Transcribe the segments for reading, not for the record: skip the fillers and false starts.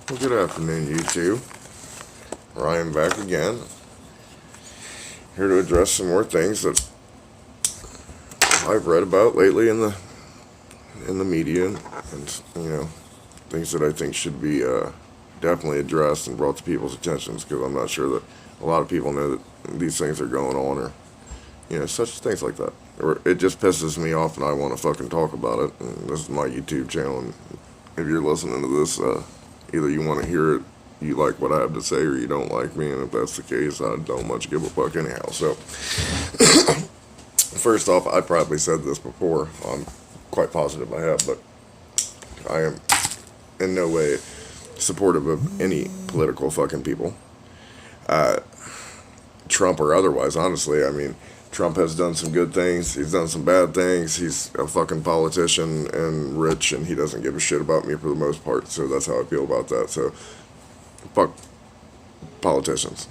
Well, good afternoon, you two. Ryan back again. Here to address some more things that I've read about lately in the media, and things that I think should be definitely addressed and brought to people's attentions, because I'm not sure that a lot of people know that these things are going on, or such things like that. Or it just pisses me off, and I want to fucking talk about it. And this is my YouTube channel, and if you're listening to this, either you want to hear it, you like what I have to say, or you don't like me, and if that's the case, I don't much give a fuck anyhow. So, first off, I probably said this before. I'm quite positive I have, but I am in no way supportive of any political fucking people, Trump or otherwise. Honestly, I mean, Trump has done some good things. He's done some bad things. He's a fucking politician and rich, and he doesn't give a shit about me for the most part. So that's how I feel about that. So, fuck politicians.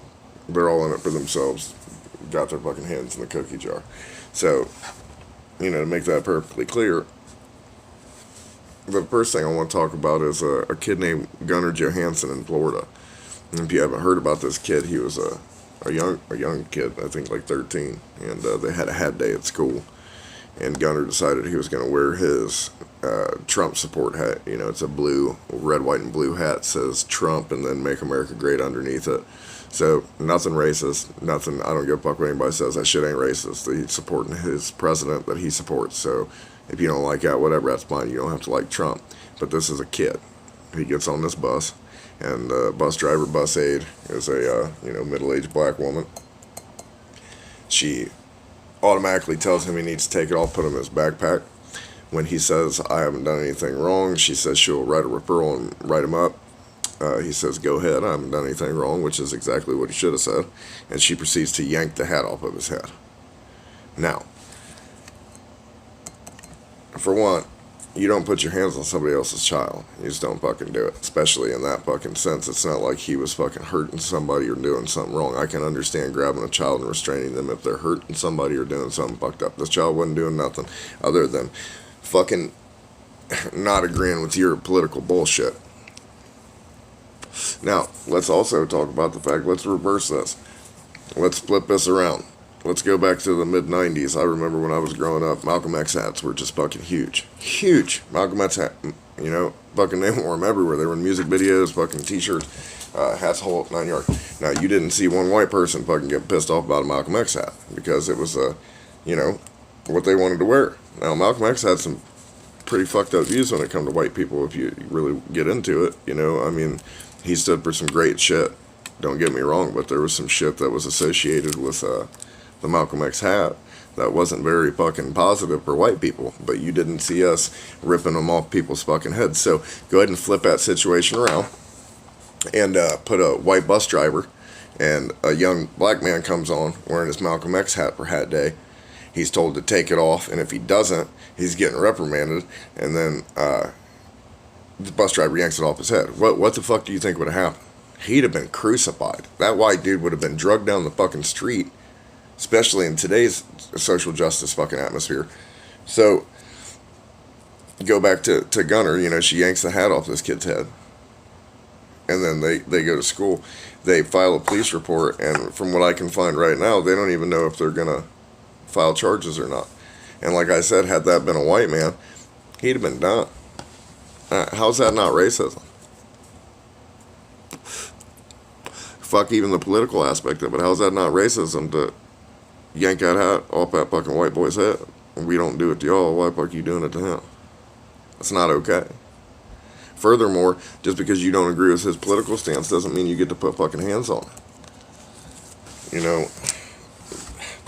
They're all in it for themselves. Got their fucking hands in the cookie jar. So, to make that perfectly clear, the first thing I want to talk about is a kid named Gunnar Johansson in Florida. And if you haven't heard about this kid, he was a young kid, I think like 13, and they had a hat day at school, and Gunnar decided he was going to wear his Trump support hat. It's a blue, red, white, and blue hat, says Trump, and then Make America Great underneath it. So, nothing racist, nothing, I don't give a fuck what anybody says, that shit ain't racist. He's supporting his president that he supports, so if you don't like that, whatever, that's fine, you don't have to like Trump. But this is a kid. He gets on this bus, and the bus driver, bus aide, is a middle-aged black woman. She automatically tells him he needs to take it off, put it in his backpack. When he says, I haven't done anything wrong, she says she'll write a referral and write him up. He says, go ahead, I haven't done anything wrong, which is exactly what he should have said. And she proceeds to yank the hat off of his head. Now, for one, you don't put your hands on somebody else's child. You just don't fucking do it. Especially in that fucking sense. It's not like he was fucking hurting somebody or doing something wrong. I can understand grabbing a child and restraining them if they're hurting somebody or doing something fucked up. This child wasn't doing nothing other than fucking not agreeing with your political bullshit. Now, let's also talk about the fact, let's reverse this. Let's flip this around. Let's go back to the mid-90s. I remember when I was growing up, Malcolm X hats were just fucking huge. Huge. Malcolm X hat, fucking they wore them everywhere. They were in music videos, fucking t-shirts, hats, whole 9 yards. Now, you didn't see one white person fucking get pissed off about a Malcolm X hat because it was, what they wanted to wear. Now, Malcolm X had some pretty fucked up views when it come to white people if you really get into it. He stood for some great shit. Don't get me wrong, but there was some shit that was associated with the Malcolm X hat that wasn't very fucking positive for white people, but you didn't see us ripping them off people's fucking heads. So go ahead and flip that situation around and put a white bus driver and a young black man comes on wearing his Malcolm X hat for hat day. He's told to take it off, and if he doesn't, he's getting reprimanded, and then the bus driver yanks it off his head. What the fuck do you think would have happened? He'd have been crucified. That white dude would have been drugged down the fucking street, especially in today's social justice fucking atmosphere. So, go back to Gunnar, she yanks the hat off this kid's head. And then they go to school. They file a police report, and from what I can find right now, they don't even know if they're going to file charges or not. And like I said, had that been a white man, he'd have been done. How's that not racism? Fuck even the political aspect of it. How's that not racism to yank that hat off that fucking white boy's head? We don't do it to y'all. Why the fuck are you doing it to him? That's not okay. Furthermore, just because you don't agree with his political stance doesn't mean you get to put fucking hands on it.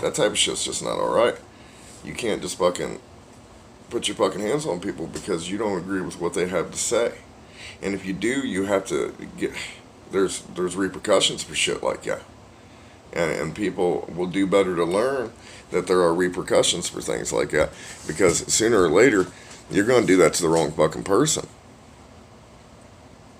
That type of shit's just not alright. You can't just fucking put your fucking hands on people because you don't agree with what they have to say. And if you do, you have to get... There's repercussions for shit like that. And people will do better to learn that there are repercussions for things like that. Because sooner or later, you're going to do that to the wrong fucking person.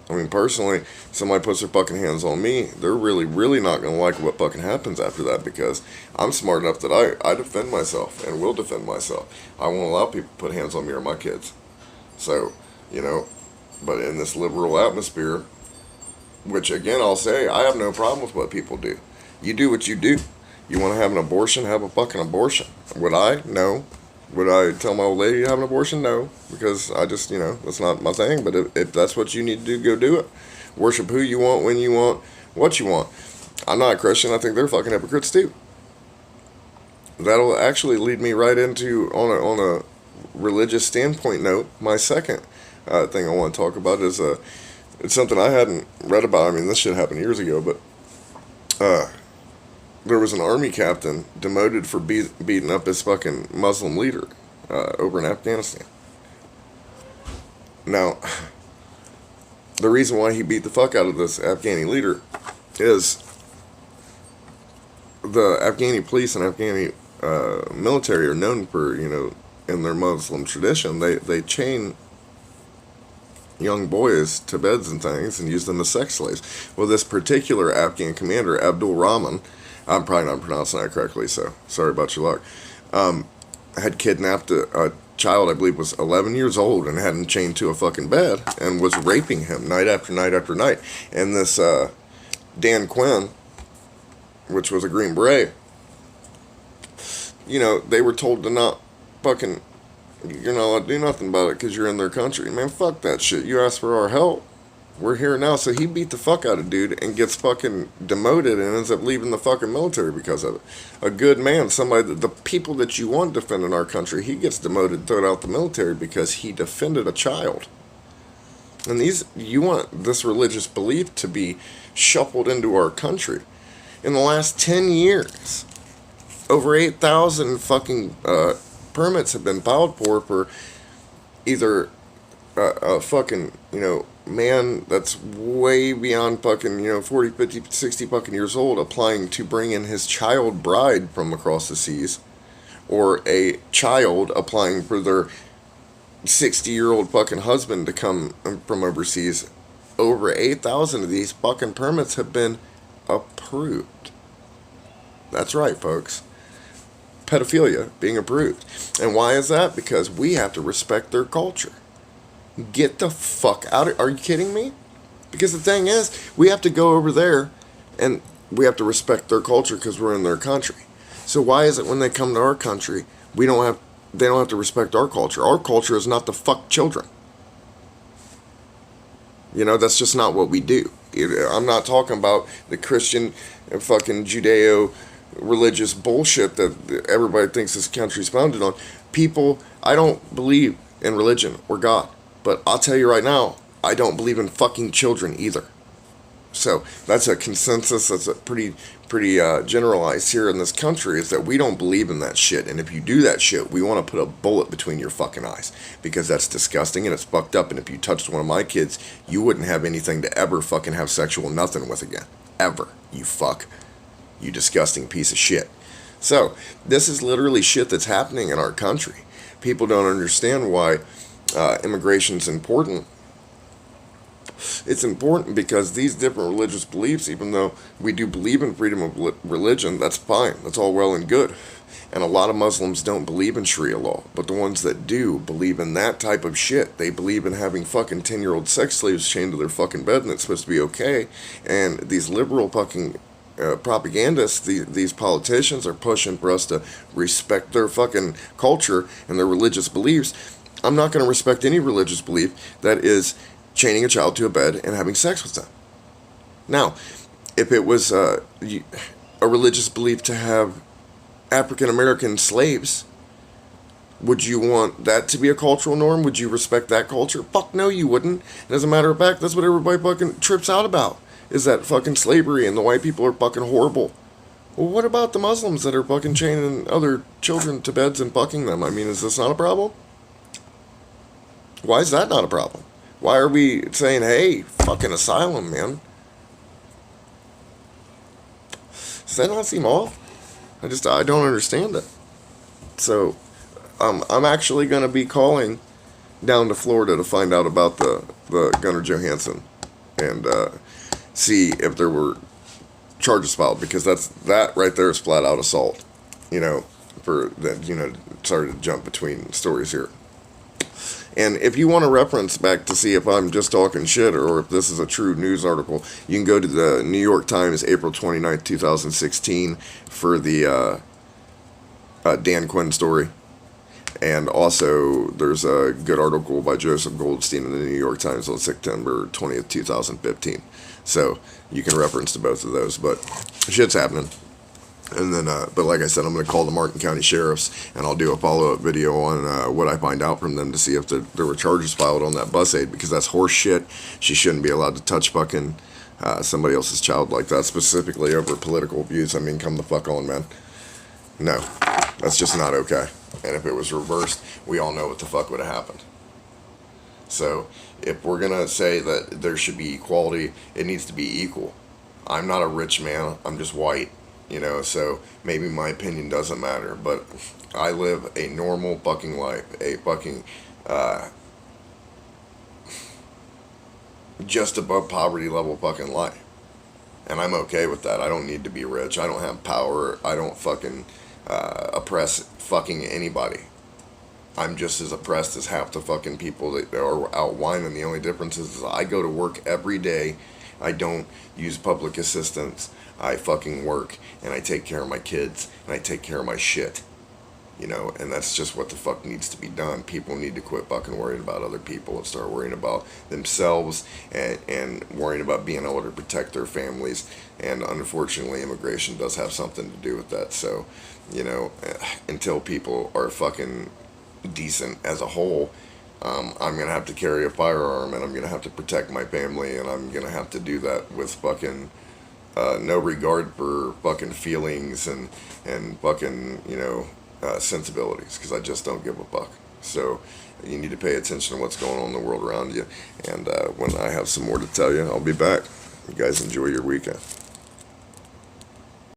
I mean, personally, somebody puts their fucking hands on me, they're really, really not going to like what fucking happens after that, because I'm smart enough that I defend myself and will defend myself. I won't allow people to put hands on me or my kids. So, but in this liberal atmosphere, Which, again, I'll say, I have no problem with what people do. You do what you do. You want to have an abortion, have a fucking abortion. Would I? No. Would I tell my old lady to have an abortion? No. Because I just, that's not my thing. But if that's what you need to do, go do it. Worship who you want, when you want, what you want. I'm not a Christian. I think they're fucking hypocrites too. That'll actually lead me right into, on a religious standpoint note, my second thing I want to talk about is it's something I hadn't read about. I mean, this shit happened years ago, but there was an army captain demoted for beating up his fucking Muslim leader over in Afghanistan. Now, the reason why he beat the fuck out of this Afghani leader is the Afghani police and Afghani military are known for, in their Muslim tradition, they chain young boys to beds and things and use them as sex slaves. Well, this particular Afghan commander, Abdul Rahman, I'm probably not pronouncing that correctly, so sorry about your luck, had kidnapped a child, I believe was 11 years old, and had him chained to a fucking bed and was raping him night after night after night. And this Dan Quinn, which was a Green Beret, they were told to not fucking, you're not allowed to do nothing about it because you're in their country. Man, fuck that shit. You asked for our help. We're here now. So he beat the fuck out of dude and gets fucking demoted and ends up leaving the fucking military because of it. A good man, somebody, the people that you want defending our country, he gets demoted, thrown out the military because he defended a child. And you want this religious belief to be shuffled into our country. In the last 10 years, over 8,000 fucking permits have been filed for either a fucking, man that's way beyond fucking, 40, 50, 60 fucking years old applying to bring in his child bride from across the seas, or a child applying for their 60-year-old fucking husband to come from overseas. Over 8,000 of these fucking permits have been approved. That's right, folks. Pedophilia being approved. And why is that? Because we have to respect their culture. Get the fuck out of... Are you kidding me? Because the thing is, we have to go over there and we have to respect their culture because we're in their country. So why is it when they come to our country, they don't have to respect our culture? Our culture is not to fuck children. That's just not what we do. I'm not talking about the Christian and fucking Judeo religious bullshit that everybody thinks this country's founded on. People, I don't believe in religion or God, but I'll tell you right now, I don't believe in fucking children either. So that's a consensus. That's a pretty generalized here in this country, is that we don't believe in that shit. And if you do that shit, we want to put a bullet between your fucking eyes, because that's disgusting and it's fucked up. And if you touched one of my kids, you wouldn't have anything to ever fucking have sexual nothing with again. Ever. You fuck. You disgusting piece of shit. So, this is literally shit that's happening in our country. People don't understand why immigration's important. It's important because these different religious beliefs, even though we do believe in freedom of religion, that's fine. That's all well and good. And a lot of Muslims don't believe in Sharia law. But the ones that do believe in that type of shit. They believe in having fucking 10-year-old sex slaves chained to their fucking bed and it's supposed to be okay. And these liberal fucking propagandists, these politicians are pushing for us to respect their fucking culture and their religious beliefs. I'm not going to respect any religious belief that is chaining a child to a bed and having sex with them. Now, if it was a religious belief to have African American slaves, would you want that to be a cultural norm? Would you respect that culture? Fuck no, you wouldn't. And as a matter of fact, that's what everybody fucking trips out about, is that fucking slavery and the white people are fucking horrible. Well, what about the Muslims that are fucking chaining other children to beds and fucking them? I mean, is this not a problem? Why is that not a problem? Why are we saying, hey, fucking asylum, man? Does that not seem off? I don't understand it. So, I'm actually going to be calling down to Florida to find out about the Gunnar Johansson and see if there were charges filed, because that right there is flat out assault. For that, sorry to jump between stories here. And if you want to reference back to see if I'm just talking shit or if this is a true news article, you can go to the New York Times, April 29th, 2016, for the Dan Quinn story. And also, there's a good article by Joseph Goldstein in the New York Times on September 20th, 2015. So you can reference to both of those. But shit's happening. And then, but like I said, I'm going to call the Martin County Sheriffs, and I'll do a follow-up video on what I find out from them to see if there were charges filed on that bus aide, because that's horse shit. She shouldn't be allowed to touch fucking somebody else's child like that, specifically over political views. I mean, come the fuck on, man. No, that's just not okay. And if it was reversed, we all know what the fuck would have happened. So, if we're going to say that there should be equality, it needs to be equal. I'm not a rich man, I'm just white. So maybe my opinion doesn't matter, but I live a normal fucking life, a fucking, just above poverty level fucking life. And I'm okay with that. I don't need to be rich. I don't have power. I don't fucking, oppress fucking anybody. I'm just as oppressed as half the fucking people that are out whining. The only difference is I go to work every day. I don't use public assistance. I fucking work, and I take care of my kids, and I take care of my shit. And that's just what the fuck needs to be done. People need to quit fucking worrying about other people and start worrying about themselves and worrying about being able to protect their families. And unfortunately, immigration does have something to do with that. So, until people are fucking decent as a whole, I'm going to have to carry a firearm, and I'm going to have to protect my family, and I'm going to have to do that with fucking no regard for fucking feelings and fucking, sensibilities, because I just don't give a fuck. So you need to pay attention to what's going on in the world around you. And when I have some more to tell you, I'll be back. You guys enjoy your weekend.